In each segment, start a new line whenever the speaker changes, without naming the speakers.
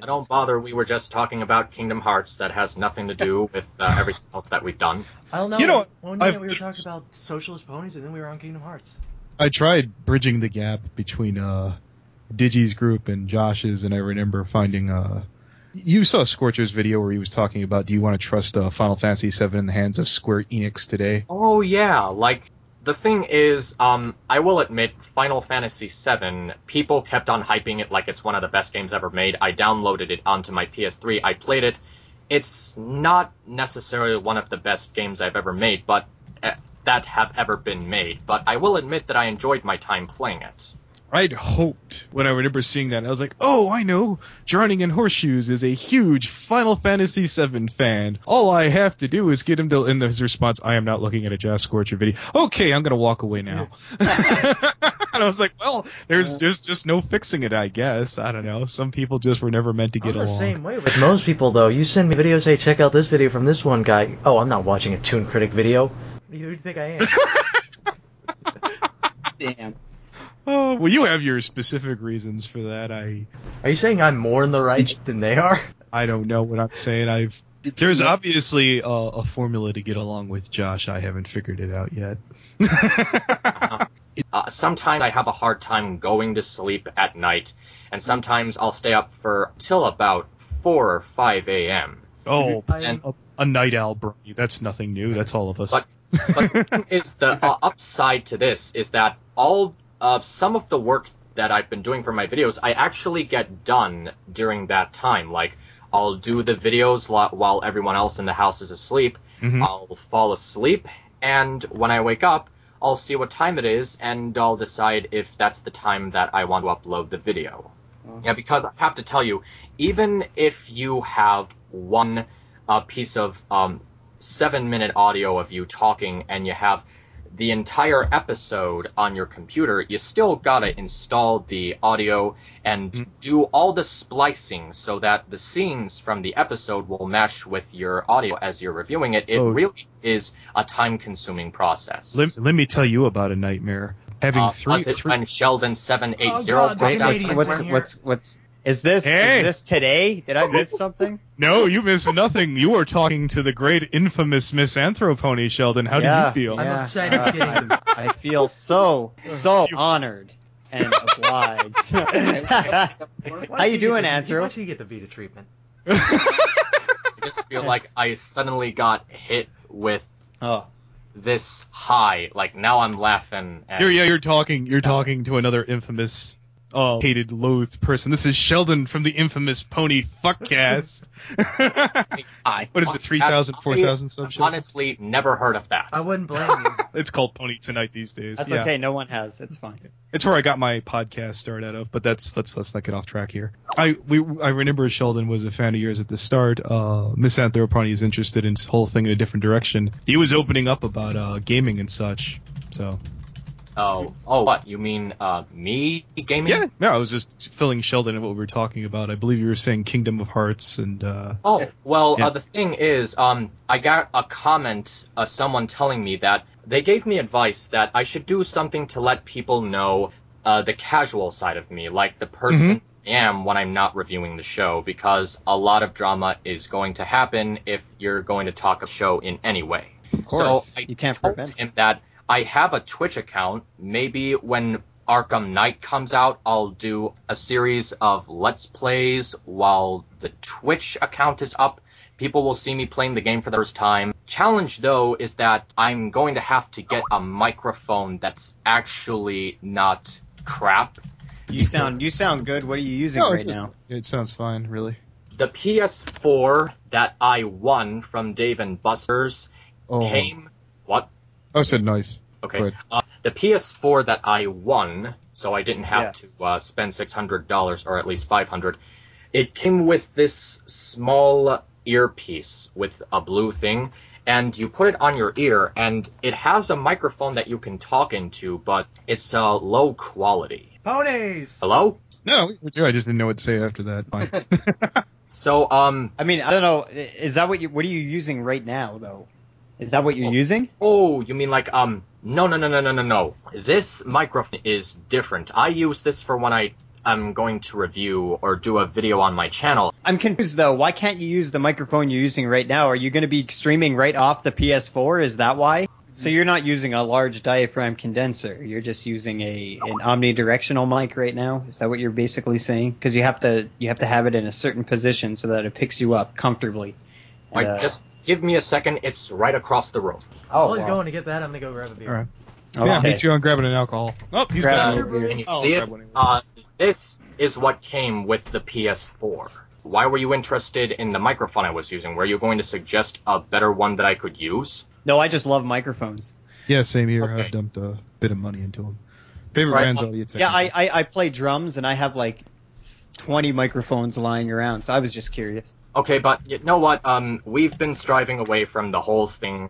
Don't bother, we were just talking about Kingdom Hearts. That has nothing to do with everything else that we've done.
I don't know.
You know,
One minute we were talking about socialist ponies, and then we were on Kingdom Hearts.
I tried bridging the gap between Digi's group and Josh's, and I remember finding... You saw Scorcher's video where he was talking about, do you want to trust Final Fantasy VII in the hands of Square Enix today?
Oh, yeah. Like, the thing is, I will admit, Final Fantasy VII, people kept on hyping it like it's one of the best games ever made. I downloaded it onto my PS3. I played it. It's not necessarily one of the best games I've ever made, but that have ever been made. But I will admit that I enjoyed my time playing it.
I'd hoped when I remember seeing that. I was like, oh, I know. Drowning in Horseshoes is a huge Final Fantasy VII fan. All I have to do is get him to, in his response, I am not looking at a Josh Scorcher video. Okay, I'm going to walk away now. And I was like, well, there's just no fixing it, I guess. I don't know. Some people just were never meant to get along.
I'm the same way with most people, though. You send me videos, hey, check out this video from this one guy. Oh, I'm not watching a Toon Critic video. Who do you think I am?
Damn.
Oh, well, you have your specific reasons for that.
Are you saying I'm more in the right than they are?
I don't know what I'm saying. There's obviously a formula to get along with Josh. I haven't figured it out yet.
Sometimes I have a hard time going to sleep at night, and sometimes I'll stay up till about 4 or 5 a.m.
Oh, and a night owl, Brony. That's nothing new. That's all of us.
But it's the upside to this is that some of the work that I've been doing for my videos, I actually get done during that time. Like, I'll do the videos while everyone else in the house is asleep. Mm-hmm. I'll fall asleep, and when I wake up, I'll see what time it is, and I'll decide if that's the time that I want to upload the video. Uh-huh. Yeah, because I have to tell you, even if you have one piece of 7-minute audio of you talking, and you have the entire episode on your computer, you still gotta install the audio and do all the splicing so that the scenes from the episode will mesh with your audio as you're reviewing it. It really is a time-consuming process.
Let me tell you about a nightmare. Having three.
When Sheldon 780
Is this today? Did I miss something?
No, you missed nothing. You were talking to the great, infamous MisAnthro Pony, Sheldon. How do you feel?
I'm upset.
I feel so honored and obliged. How you doing, Anthro?
Why should you get the Vida treatment?
I just feel like I suddenly got hit with this high. Like, now I'm laughing.
You're talking to another infamous... hated, loathed person. This is Sheldon from the infamous Pony Fuckcast. What is it, 3,000, 4,000 subs?
Honestly, never heard of that.
I wouldn't blame you.
It's called Pony Tonight these days.
That's okay, no one has. It's fine.
It's where I got my podcast started out of, but let's not get off track here. I remember Sheldon was a fan of yours at the start. MisAnthro Pony is interested in this whole thing in a different direction. He was opening up about gaming and such, so...
Oh, what? You mean, me gaming?
Yeah, I was just filling Sheldon in what we were talking about. I believe you were saying Kingdom of Hearts and,
the thing is, I got a comment, someone telling me that they gave me advice that I should do something to let people know, the casual side of me, like the person I am when I'm not reviewing the show, because a lot of drama is going to happen if you're going to talk a show in any way.
Of course,
so
you can't
told
prevent
him that I have a Twitch account. Maybe when Arkham Knight comes out, I'll do a series of Let's Plays while the Twitch account is up. People will see me playing the game for the first time. Challenge, though, is that I'm going to have to get a microphone that's actually not crap.
You sound good. What are you using now?
It sounds fine, really.
The PS4 that I won from Dave and Buster's came... What?
I said nice.
Okay. The PS4 that I won, so I didn't have to spend $600 or at least $500. It came with this small earpiece with a blue thing, and you put it on your ear, and it has a microphone that you can talk into, but it's low quality.
Ponies!
Hello?
No, I just didn't know what to say after that. Fine.
So,
I mean, I don't know. Is that what are you using right now, though? Is that what you're using?
Oh, you mean like, no. This microphone is different. I use this for when I I'm going to review or do a video on my channel.
I'm confused though. Why can't you use the microphone you're using right now? Are you going to be streaming right off the PS4? Is that why? So you're not using a large diaphragm condenser. You're just using an omnidirectional mic right now. Is that what you're basically saying? Because you have to have it in a certain position so that it picks you up comfortably.
Like, just give me a second. It's right across the room.
While he's going to get that, I'm gonna go grab a beer.
All right.
Okay.
Yeah, meets you on grabbing an alcohol. Oh, he's
Grab
back.
a beer.
Can you
Oh,
see
grab
it?
one anyway.
This is what came with the PS4. Why were you interested in the microphone I was using? Were you going to suggest a better one that I could use?
No, I just love microphones.
Yeah, same here.
Okay.
I've dumped a bit of money into them. Favorite
Right.
brands, audio
Yeah,
technician.
I play drums and I have like 20 microphones lying around, so I was just curious.
Okay, but you know what? We've been striving away from the whole thing.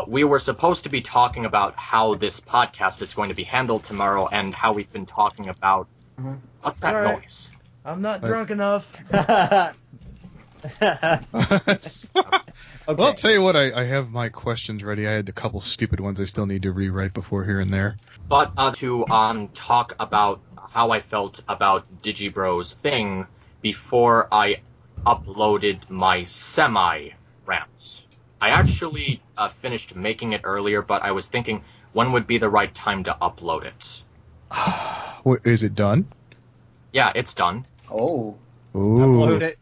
We were supposed to be talking about how this podcast is going to be handled tomorrow, and how we've been talking about... What's that
Alright.
noise?
I'm not drunk enough.
Well, I'll tell you what, I have my questions ready. I had a couple stupid ones I still need to rewrite before here and there.
But to talk about how I felt about Digi Bro's thing before I uploaded my semi-rants. I actually finished making it earlier, but I was thinking when would be the right time to upload it.
What, is it done?
Yeah, it's done.
Oh.
Ooh.
Upload it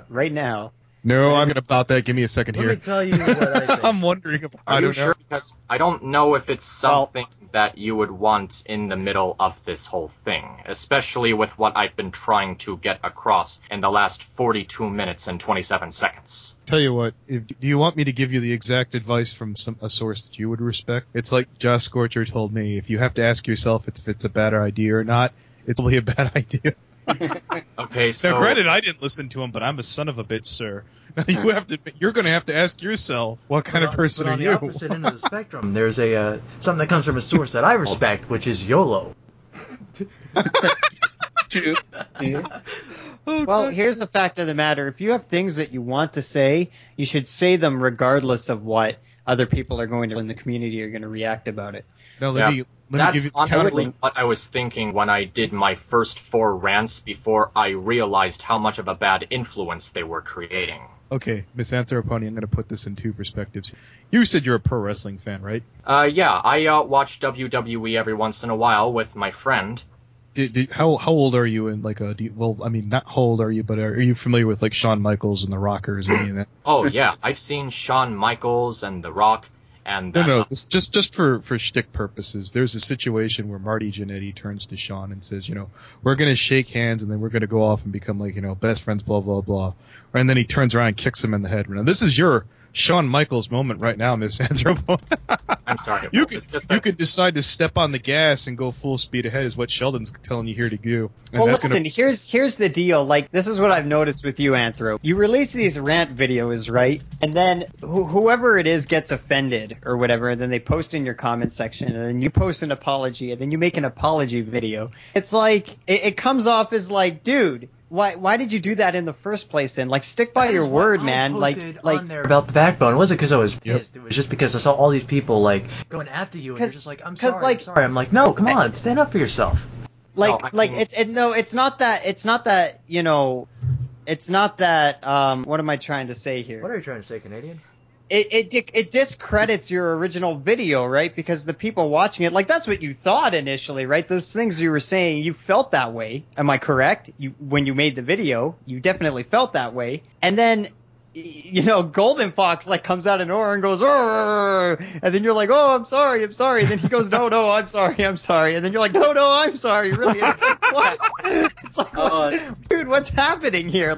right now.
No, I'm gonna about that. Give me a second
Let
here.
me tell you what I think.
I'm wondering if
Are
I
you
don't
sure?
know.
Because I don't know if it's something that you would want in the middle of this whole thing, especially with what I've been trying to get across in the last 42 minutes and 27 seconds.
Tell you what, do you want me to give you the exact advice from a source that you would respect? It's like Josh Scorcher told me, if you have to ask yourself if it's a bad idea or not, it's probably a bad idea.
Okay, so...
Now, granted, I didn't listen to him, but I'm a son of a bitch, sir. You're going to have to ask yourself, what kind of person
but
are
on
you?
the opposite end of the spectrum, there's a something that comes from a source that I respect, which is YOLO.
True.
Well, here's the fact of the matter. If you have things that you want to say, you should say them regardless of what other people are going to in the community are going to react about it.
Now, let me
That's
give you
honestly what I was thinking when I did my first 4 rants before I realized how much of a bad influence they were creating.
Okay, MisAnthro Pony, I'm going to put this in 2 perspectives. You said you're a pro wrestling fan, right?
Yeah, I watch WWE every once in a while with my friend.
How old are you? And like, not how old are you, but are you familiar with like Shawn Michaels and the Rockers and any of that?
Oh yeah, I've seen Shawn Michaels and The Rock and that.
No, this, just for shtick purposes. There's a situation where Marty Jannetty turns to Shawn and says, we're going to shake hands and then we're going to go off and become like, best friends, blah, blah, blah. And then he turns around and kicks him in the head. Now, this is your Shawn Michaels moment right now, MisAnthro Pony.
I'm sorry.
You
it's just that-
could decide to step on the gas and go full speed ahead is what Sheldon's telling you here to do. And
Well,
that's
listen,
gonna...
here's the deal. Like, this is what I've noticed with you, Anthro. You release these rant videos, right? And then whoever it is gets offended or whatever, and then they post in your comment section, and then you post an apology, and then you make an apology video. It's like, it comes off as like, dude, why did you do that in the first place then? Like, stick by your word, man. Like
on there about the backbone. It wasn't because I was pissed. It was just because I saw all these people like going after you, and you're just like, I'm sorry. I'm like, no, come on, stand up for yourself.
It's not that. It's not that. What am I trying to say here?
What are you trying to say, Canadian?
It discredits your original video, right? Because the people watching it, like, that's what you thought initially, right? Those things you were saying, you felt that way. Am I correct? When you made the video, you definitely felt that way. And then, Golden Fox, like, comes out of nowhere and goes, "Arr!" And then you're like, oh, I'm sorry. And then he goes, no, I'm sorry. And then you're like, no, I'm sorry, really. And it's like, what? It's like, what? Dude, what's happening here?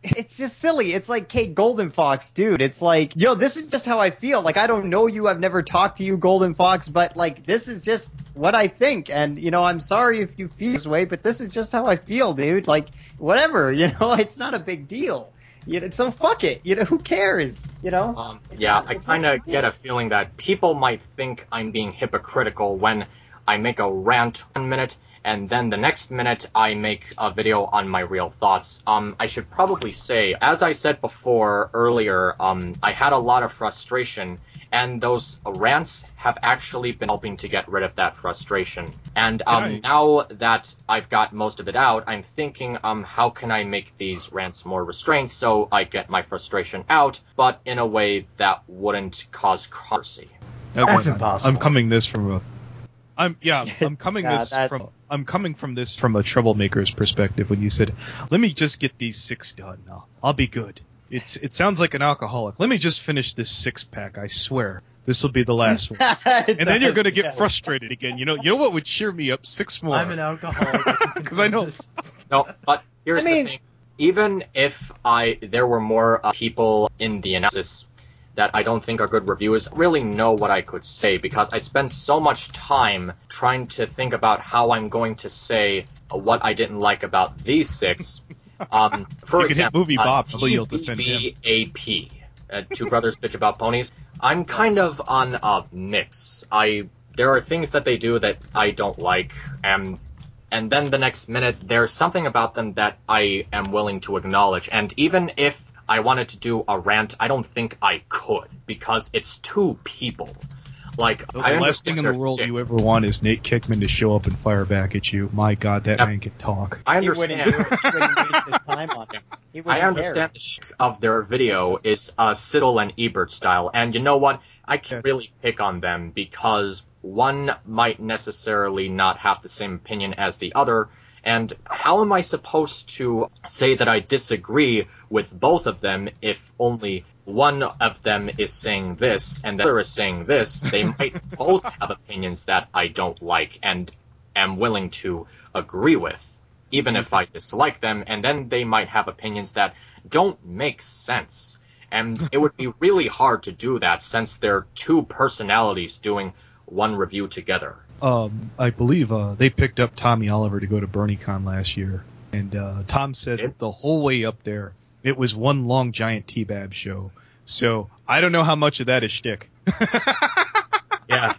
It's just silly. It's like, hey, Golden Fox, dude. It's like, this is just how I feel. Like, I don't know you. I've never talked to you, Golden Fox, but, like, this is just what I think. And, I'm sorry if you feel this way, but this is just how I feel, dude. Like, whatever, it's not a big deal. So fuck it. Who cares?
Yeah, I kind of get a feeling that people might think I'm being hypocritical when I make a rant 1 minute and then the next minute I make a video on my real thoughts. I should probably say, as I said before earlier, I had a lot of frustration, and those rants have actually been helping to get rid of that frustration. And now that I've got most of it out, I'm thinking, how can I make these rants more restrained so I get my frustration out, but in a way that wouldn't cause controversy?
That's impossible.
I'm coming from this from a troublemaker's perspective when you said, let me just get these 6 done. I'll be good. It sounds like an alcoholic. Let me just finish this 6-pack, I swear. This will be the last one. And then you're going to get frustrated again. You know what would cheer me up 6 more?
I'm an alcoholic.
Because I know.
No, but here's the thing. Even if there were more people in the analysis that I don't think are good reviewers, really know what I could say, because I spend so much time trying to think about how I'm going to say what I didn't like about these 6. For example,
movie Bob, you'll defend him.
Tbbbap, Two Brothers Bitch About Ponies. I'm kind of on a mix. There are things that they do that I don't like, and then the next minute there's something about them that I am willing to acknowledge. And even if I wanted to do a rant, I don't think I could, because it's 2 people. Like,
the last thing in the world you ever want is Nate Kickman to show up and fire back at you. My God, that man can talk.
I understand.
He wouldn't waste his time on him.
I understand the shtick of their video is Sizzle and Ebert style, and you know what? I can't really pick on them, because one might necessarily not have the same opinion as the other. And how am I supposed to say that I disagree with both of them if only one of them is saying this and the other is saying this? They might both have opinions that I don't like and am willing to agree with, even if I dislike them, and then they might have opinions that don't make sense. And it would be really hard to do that, since they're 2 personalities doing one review together.
I believe they picked up Tommy Oliver to go to BronyCon last year, and Tom said the whole way up there it was one long giant Tbbbap show. So I don't know how much of that is shtick.
Yeah.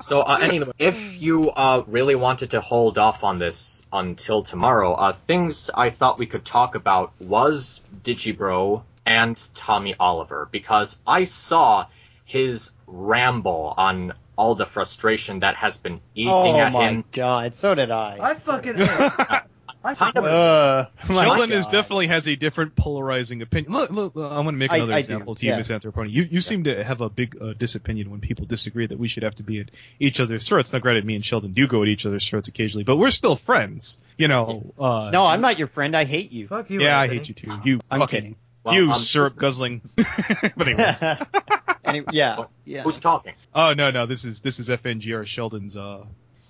So anyway, if you really wanted to hold off on this until tomorrow, things I thought we could talk about was Digi Bro and Tommy Oliver, because I saw his ramble on all the frustration that has been eating at him.
Oh my God, so did I.
I fucking
Sheldon definitely has a different polarizing opinion. Look, I'm going to make another example to you, MisAnthro Pony. You seem to have a big disopinion when people disagree that we should have to be at each other's throats. Now, granted, me and Sheldon do go at each other's throats occasionally, but we're still friends. You know.
No, I'm not your friend. I hate you.
Fuck you.
Yeah,
Anthony.
I hate you too.
I'm kidding.
Well, syrup guzzling. But anyways.
Yeah.
Who's talking?
Oh no, this is FNGR Sheldon's.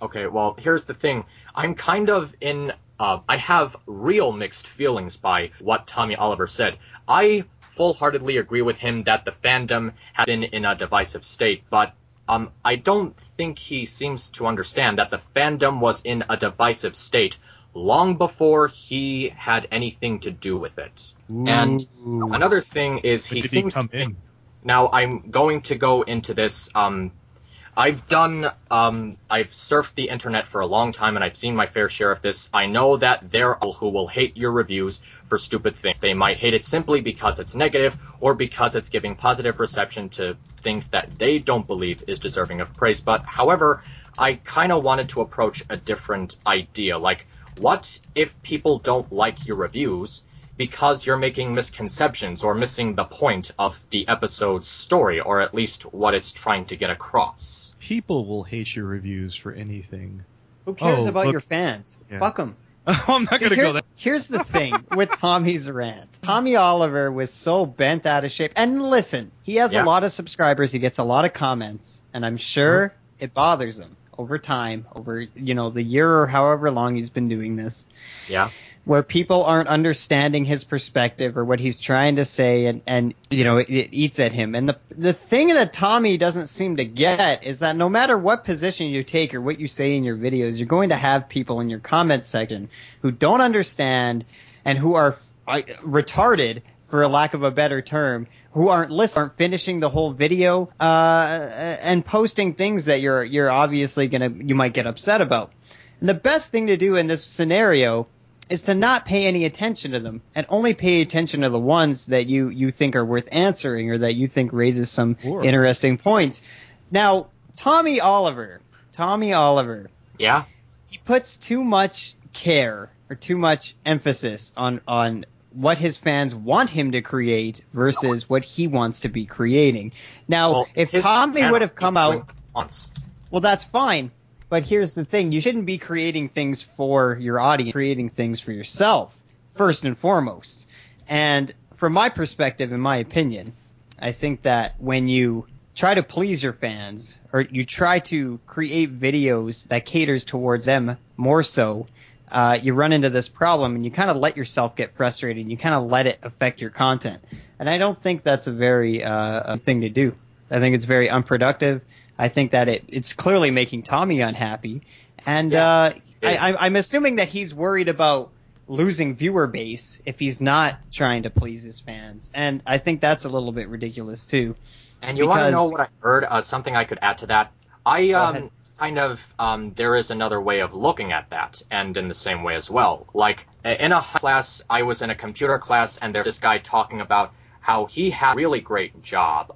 Okay, well, here's the thing. I'm kind of in. I have real mixed feelings by what Tommy Oliver said. I full-heartedly agree with him that the fandom has been in a divisive state, but I don't think he seems to understand that the fandom was in a divisive state long before he had anything to do with it. Ooh. And another thing is he seems to think. Now, I'm going to go into this. I've surfed the internet for a long time, and I've seen my fair share of this. I know that there are people who will hate your reviews for stupid things. They might hate it simply because it's negative, or because it's giving positive reception to things that they don't believe is deserving of praise. But, however, I kind of wanted to approach a different idea. Like, what if people don't like your reviews because you're making misconceptions or missing the point of the episode's story, or at least what it's trying to get across?
People will hate your reviews for anything.
Who cares about your fans? Yeah. Fuck them.
I'm not going to go there.
Here's the thing with Tommy's rant. Tommy Oliver was so bent out of shape. And listen, he has a lot of subscribers. He gets a lot of comments. And I'm sure it bothers him over time, over, the year or however long he's been doing this.
Yeah.
Where people aren't understanding his perspective or what he's trying to say, and it eats at him. And the thing that Tommy doesn't seem to get is that no matter what position you take or what you say in your videos, you're going to have people in your comment section who don't understand and who are retarded, for a lack of a better term, who aren't listening, aren't finishing the whole video, and posting things that you're obviously you might get upset about. And the best thing to do in this scenario is to not pay any attention to them and only pay attention to the ones that you think are worth answering or that you think raises some interesting points. Now, Tommy Oliver,
Yeah?
he puts too much care or too much emphasis on what his fans want him to create versus what he wants to be creating. Now, if Tommy would have come out
once,
well, that's fine. But here's the thing. You shouldn't be creating things for your audience, creating things for yourself, first and foremost. And from my perspective, in my opinion, I think that when you try to please your fans or you try to create videos that caters towards them more so, you run into this problem and you kind of let yourself get frustrated and you kind of let it affect your content. And I don't think that's a very thing to do. I think it's very unproductive. I think that it's clearly making Tommy unhappy, and I'm assuming that he's worried about losing viewer base if he's not trying to please his fans, and I think that's a little bit ridiculous too.
And you want to know what I heard? Something I could add to that. There is another way of looking at that, and in the same way as well. Like in a class, I was in a computer class, and there's this guy talking about how he had a really great job.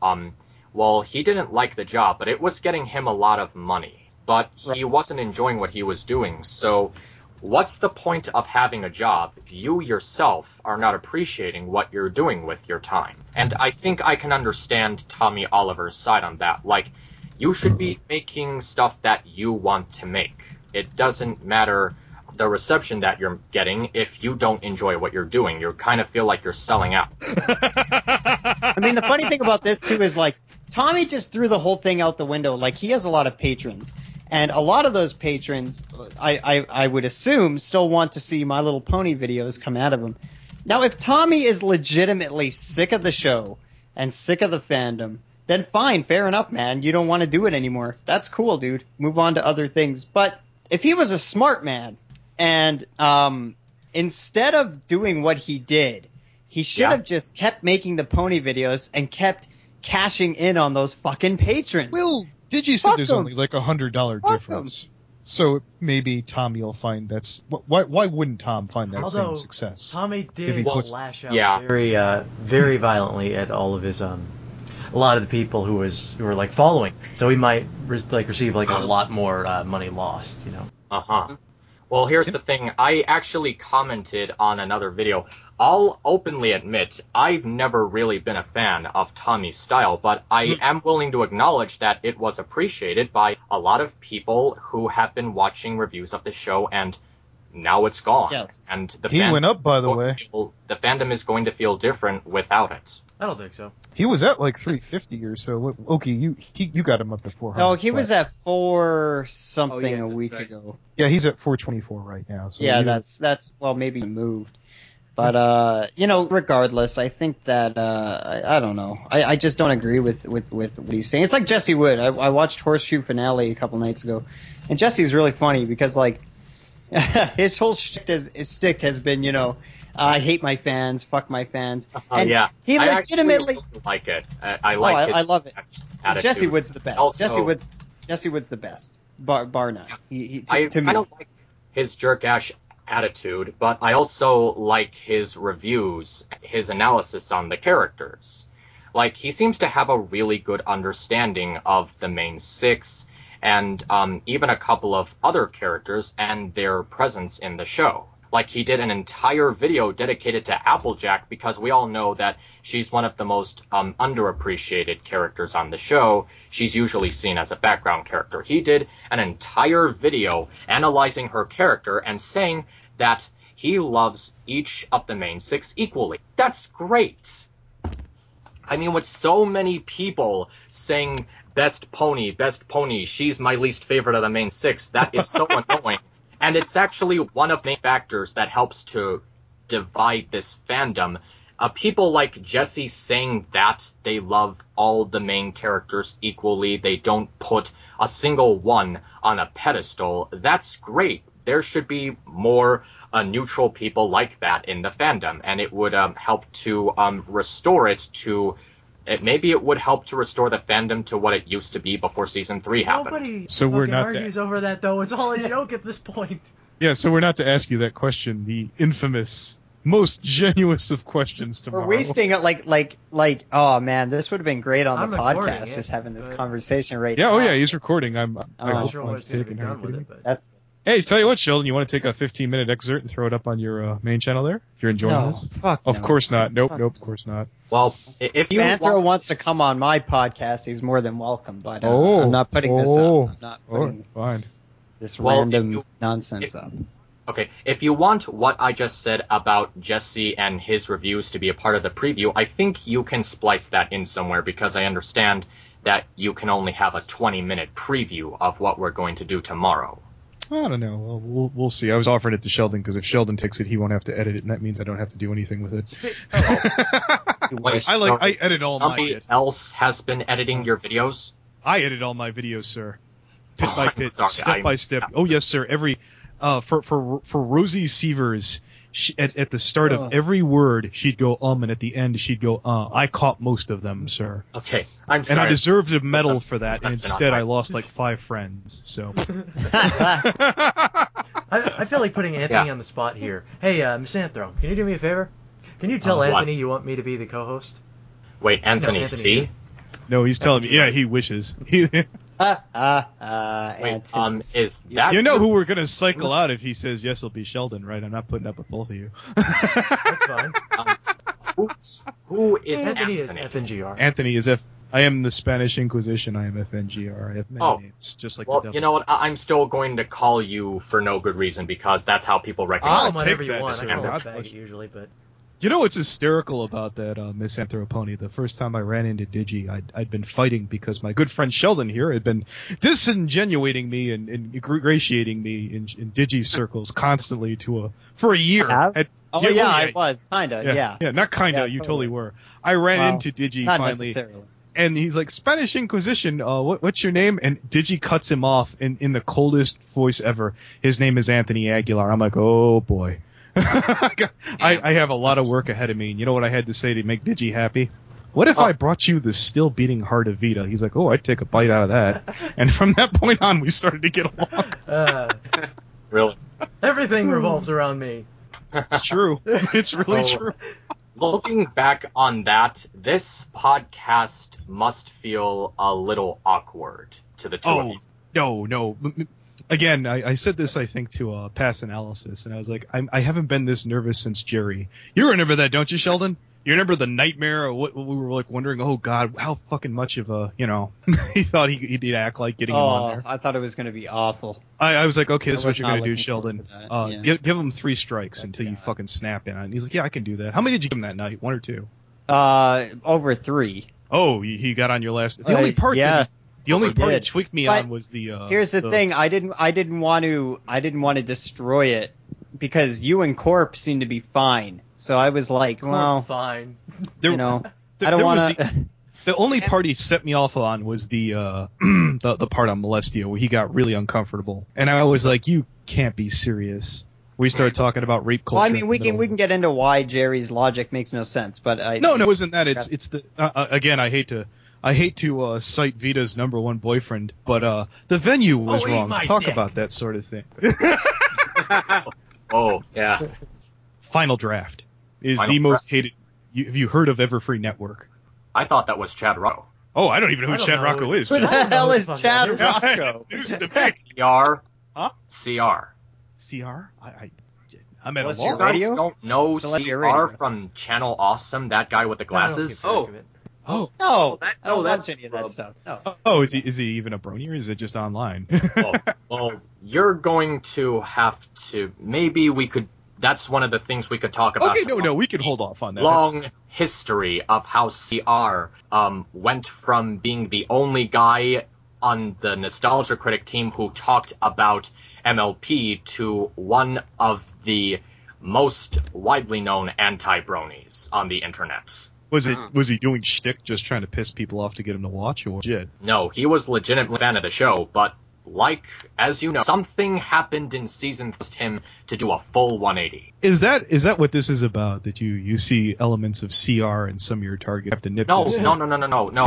Well, he didn't like the job, but it was getting him a lot of money. But he wasn't enjoying what he was doing. So what's the point of having a job if you yourself are not appreciating what you're doing with your time? And I think I can understand Tommy Oliver's side on that. Like, you should be making stuff that you want to make. It doesn't matter the reception that you're getting if you don't enjoy what you're doing. You kind of feel like you're selling out.
I mean, the funny thing about this, too, is, like, Tommy just threw the whole thing out the window. Like, he has a lot of patrons. And a lot of those patrons, I would assume, still want to see My Little Pony videos come out of him. Now, if Tommy is legitimately sick of the show and sick of the fandom, then fine, fair enough, man. You don't want to do it anymore. That's cool, dude. Move on to other things. But if he was a smart man and instead of doing what he did, he should have just kept making the pony videos and kept cashing in on those fucking patrons.
Well, Digi said there's only like $100 difference. So maybe Tommy will find that's why wouldn't Tom find that same success?
Tommy did lash out very violently at all of his a lot of the people who were like following. So he might receive like a lot more money lost, you know.
Well, here's the thing. I actually commented on another video. I'll openly admit I've never really been a fan of Tommy's style, but I am willing to acknowledge that it was appreciated by a lot of people who have been watching reviews of the show, and now it's gone.
Yes.
And
he went up, by the way.
The fandom is going to feel different without it.
I don't think so.
He was at like 350 or so. Okay, you got him up to 400.
No, he was at 4 something a week ago.
Yeah, he's at 424 right now. So
yeah, that's well, maybe he moved. But you know, regardless, I think that I don't know. I just don't agree with what he's saying. It's like Jessie Wood. I watched Horseshoe Finale a couple nights ago, and Jesse's really funny because like his whole shtick has been, you know, I hate my fans, fuck my fans. And he legitimately
like it. I like it.
I love it.
Attitude.
Jesse Wood's the best.
Also,
Jesse Wood's the best. Bar none.
I don't like his jerk-ass attitude, but I also like his reviews, his analysis on the characters. Like, he seems to have a really good understanding of the main 6, and even a couple of other characters and their presence in the show. Like, he did an entire video dedicated to Applejack because we all know that she's one of the most underappreciated characters on the show. She's usually seen as a background character. He did an entire video analyzing her character and saying that he loves each of the main 6 equally. That's great! I mean, with so many people saying, best pony, she's my least favorite of the main 6, that is so annoying. And it's actually one of the main factors that helps to divide this fandom. People like Jessie saying that they love all the main characters equally, they don't put a single one on a pedestal, that's great. There should be more neutral people like that in the fandom, and it would help to restore it to maybe it would help to restore the fandom to what it used to be before Season 3 happened.
Nobody
So we're not
argues over that, though. It's all a joke at this point.
Yeah, so we're not to ask you that question, the infamous, most genuinest of questions tomorrow.
We're wasting it like. Oh man, this would have been great on the
recording
podcast,
it,
just having this conversation right
Yeah,
now.
oh yeah, he's recording. I'm
not sure
I'm
what's going to be
taking
done with it, but...
That's
Hey, tell you what, Sheldon, you want to take a 15-minute excerpt and throw it up on your main channel there? If you're enjoying this?
Fuck
Of
no.
course not. Nope,
Fuck
nope, of course not.
Well, if you
MisAnthro wants to come on my podcast, he's more than welcome. But I'm not putting this up. I'm not putting
fine.
this
Well,
random nonsense up.
Okay, if you want what I just said about Jesse and his reviews to be a part of the preview, I think you can splice that in somewhere, because I understand that you can only have a 20-minute preview of what we're going to do tomorrow.
I don't know. Well, we'll see. I was offering it to Sheldon because if Sheldon takes it, he won't have to edit it, and that means I don't have to do anything with it.
Wait,
I edit all my
somebody
shit.
else has been editing your videos?
I edit all my videos, sir. Pit by
I'm
pit,
sorry,
step by step. Oh yes, sir. Every for Rosie Sievers, at the start of every word, she'd go and at the end she'd go I caught most of them, sir.
Okay, I'm sorry.
And I deserved a medal for that, and
That's
instead
not
I lost like 5 friends. So
I feel like putting Anthony on the spot here. Hey, MisAnthro, can you do me a favor? Can you tell Anthony you want me to be the co-host?
Wait, Anthony,
No,
C?
no, he's telling me. Yeah, he wishes.
Anthony.
Is that
You know who we're gonna cycle out if he says yes? It'll be Sheldon, right? I'm not putting up with both of you.
That's fine.
who is
Anthony is
Anthony?
FNGR.
Anthony is I am the Spanish Inquisition. I am FNGR. I have many names, just like the
Well,
devil.
you know what? I'm still going to call you for no good reason, because that's how people recognize
I'll
Call him whatever
take
you
that,
want.
sir.
I call
God
it
bless
faggot
you.
usually, but
You know what's hysterical about that MisAnthro Pony? The first time I ran into Digi, I'd been fighting because my good friend Sheldon here had been disingenuating me and ingratiating me in Digi circles constantly for a year.
I was kinda, yeah.
Yeah, not kinda.
Yeah,
you
totally.
totally were. I ran into Digi
Not
finally.
necessarily.
And he's like, Spanish Inquisition, what's your name? And Digi cuts him off in the coldest voice ever. His name is Anthony Aguilar. I'm like, oh boy. I have a lot of work ahead of me. And you know what I had to say to make Digi happy? What if I brought you the still beating heart of Vida? He's like, oh, I'd take a bite out of that. And from that point on, we started to get along.
Really?
everything revolves around me.
It's true. It's really true.
Looking back on that, this podcast must feel a little awkward to the two of you.
No. Again, I said this, I think, to Pass Analysis, and I was like, I haven't been this nervous since Jerry. You remember that, don't you, Sheldon? You remember the nightmare? Or what we were like wondering, oh God, how fucking much of a, he thought he'd act like getting him on there.
I thought it was going to be awful.
I was like, okay, this is
I
what
was
you're
not
going to do,
looking
Sheldon.
forward to that,
Give him 3 strikes until you fucking snap in on it. He's like, yeah, I can do that. How many did you give him that night? 1 or 2?
Over 3.
Oh, he got on your last. The only part.
Yeah.
The only part
did.
that tweaked me
But
on was the.
Here's the thing. I didn't want to destroy it because you and Corp seem to be fine. So I was like, well,
fine.
I don't want to.
The only part he set me off on was the the part on Molestia where he got really uncomfortable, and I was like, "You can't be serious." We started talking about rape culture.
Well, I mean, we can get into why Jerry's logic makes no sense, but
no, it wasn't that. It's the again. I hate to cite Vita's #1 boyfriend, but the venue was wrong. Talk about that sort of thing.
Oh yeah.
Final Draft is the most hated. Have you heard of Everfree Network?
I thought that was Chad Rocco.
Oh, I don't even know who Chad Rocco is.
Who the hell is Chad Rocco?
CR.
Huh?
CR.
CR? I'm at a
What's
loss.
your
You
radio?
guys don't know
So let your radio.
CR from Channel Awesome, that guy with the glasses?
Oh,
Oh,
No,
that-
I don't
that's
watch any of that stuff. No.
oh, is he even a brony or is it just online?
Well, you're going to have to. Maybe we could. That's one of the things we could talk about.
Okay, no, we can hold off on that.
Long history of how CR went from being the only guy on the Nostalgia Critic team who talked about MLP to one of the most widely known anti-bronies on the internet.
Was he doing shtick just trying to piss people off to get them to watch or legit?
No, he was legitimately a fan of the show, but like, as you know, something happened in season him to do a full 180.
Is that what this is about? That you see elements of CR in some of your targets? You have to nip this.
No.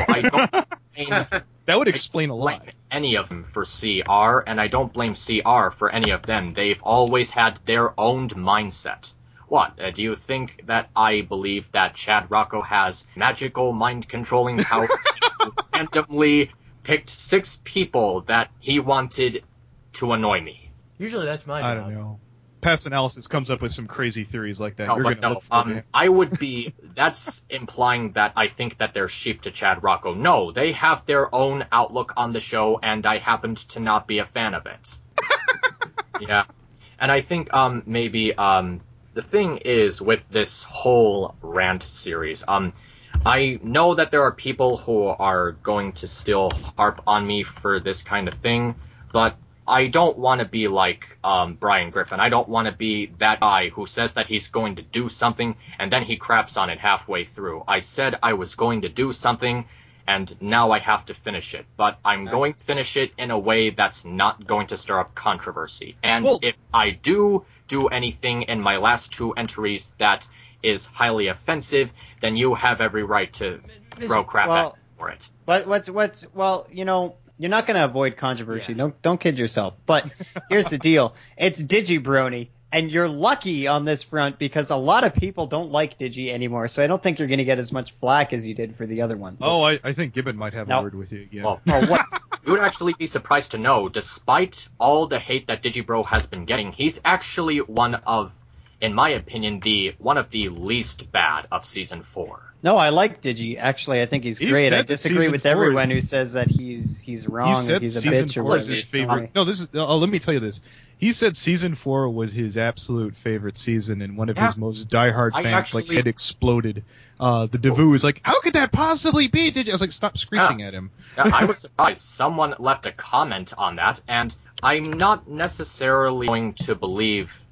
I don't blame,
that would explain a lot.
Any of them for CR, and I don't blame CR for any of them. They've always had their own mindset. What, do you think that I believe that Chad Rocco has magical mind-controlling powers to randomly picked 6 people that he wanted to annoy me?
Usually that's my job.
I don't know. Past analysis comes up with some crazy theories like that.
I would be... That's implying that I think that they're sheep to Chad Rocco. No, they have their own outlook on the show, and I happened to not be a fan of it. Yeah. And I think maybe... the thing is, with this whole Rant series, I know that there are people who are going to still harp on me for this kind of thing, but I don't want to be like Brian Griffin. I don't want to be that guy who says that he's going to do something, and then he craps on it halfway through. I said I was going to do something, and now I have to finish it. But I'm going to finish it in a way that's not going to stir up controversy. And if I do anything in my last 2 entries that is highly offensive, then you have every right to throw crap at me for it.
Well, you know, you're not going to avoid controversy. Yeah. Don't kid yourself. But here's the deal. It's Digi Brony, and you're lucky on this front because a lot of people don't like Digi anymore, so I don't think you're going to get as much flack as you did for the other ones.
Oh, I think Gibbon might have a word with you. Yeah.
What? You would actually be surprised to know, despite all the hate that Digi Bro has been getting, he's actually one of, in my opinion, one of the least bad of Season 4.
No, I like Digi. Actually, I think he's great. I disagree with everyone who says that he's wrong. He's a bitch or whatever.
His favorite. No, this is. Let me tell you this. He said Season 4 was his absolute favorite season, and one of his most diehard fans had exploded. The Devu is like, how could that possibly be? I was like, stop screeching at him.
I was surprised. Someone left a comment on that, and I'm not necessarily going to believe.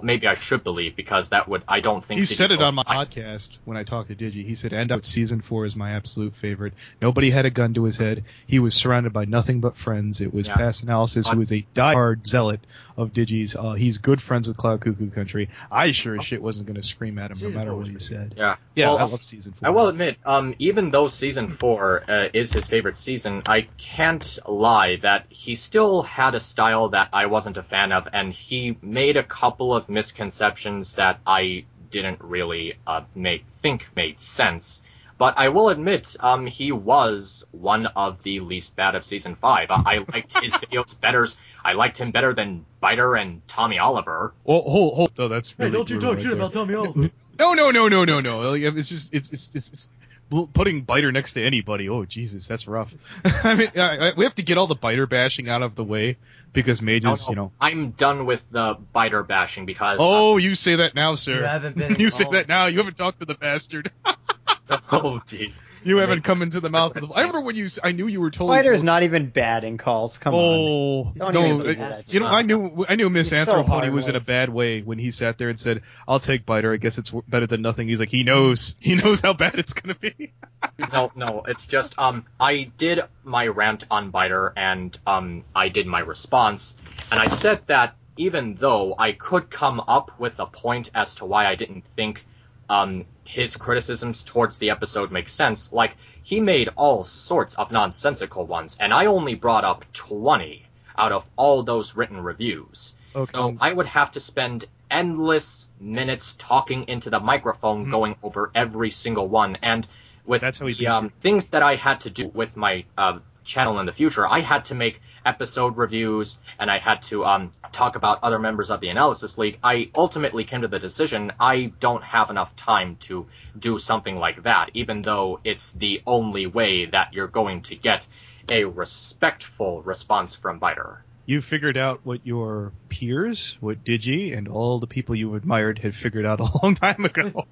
Maybe I should believe, because that would, I don't think...
He said it on my podcast when I talked to Digi. He said, Season 4 is my absolute favorite. Nobody had a gun to his head. He was surrounded by nothing but friends. It was Past Analysis, who is a diehard zealot of Digi's. He's good friends with Cloud Cuckoo Country. I sure as shit wasn't going to scream at him no matter what he said.
Yeah,
well, I love Season 4.
I will admit, even though Season 4 is his favorite season, I can't lie that he still had a style that I wasn't a fan of, and he made a couple of misconceptions that I didn't really think made sense. But I will admit, he was one of the least bad of Season 5. I liked his videos better. I liked him better than Byter and Tommy Oliver.
Oh, hold. Oh, that's really.
Hey, don't you talk shit about Tommy Oliver.
No. Like, it's putting Byter next to anybody. Oh, Jesus, that's rough. I mean, we have to get all the Byter bashing out of the way because mages, you know.
I'm done with the Byter bashing because.
Oh, you say that now, sir.
You haven't been.
You say that now. You haven't talked to the bastard.
Oh, jeez.
You haven't come into the mouth of the... I remember when I knew you were totally...
Byter's not even bad in calls. Come on.
Oh, no. You know, I knew MisAnthro Pony was in a bad way when he sat there and said, I'll take Byter. I guess it's better than nothing. He's like, he knows how bad it's going to be.
No. It's just, I did my rant on Byter, and I did my response, and I said that even though I could come up with a point as to why I didn't think his criticisms towards the episode make sense, like, he made all sorts of nonsensical ones, and I only brought up 20 out of all those written reviews.
Okay.
So I would have to spend endless minutes talking into the microphone, going over every single one, and with the things that I had to do with my channel in the future, I had to make episode reviews, and I had to talk about other members of the Analysis League. I ultimately came to the decision I don't have enough time to do something like that, even though it's the only way that you're going to get a respectful response from Byter.
You figured out what your peers, what Digi, and all the people you admired had figured out a long time ago.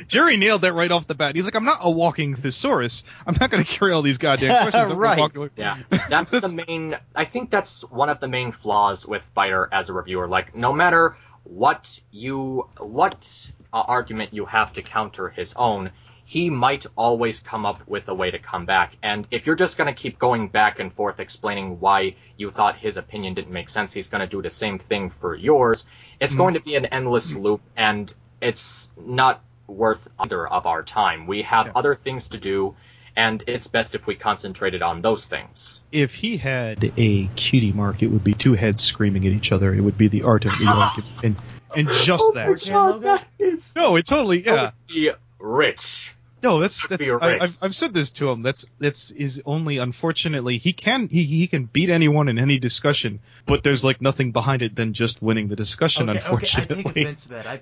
Jerry nailed that right off the bat. He's like, I'm not a walking thesaurus. I'm not going to carry all these goddamn questions.
Right.
Yeah, that's the main... I think that's one of the main flaws with Byter as a reviewer. Like, no matter what argument you have to counter his own, he might always come up with a way to come back. And if you're just going to keep going back and forth explaining why you thought his opinion didn't make sense, he's going to do the same thing for yours. It's going to be an endless loop, and it's not worth either of our time. We have other things to do, and it's best if we concentrated on those things.
If he had a cutie mark, it would be two heads screaming at each other. It would be the art of the argument. And just that. No, it totally,
It would be rich.
No, I've said this to him. That's is only, unfortunately, he can beat anyone in any discussion, but there's like nothing behind it than just winning the discussion. Unfortunately,
I take offense to that.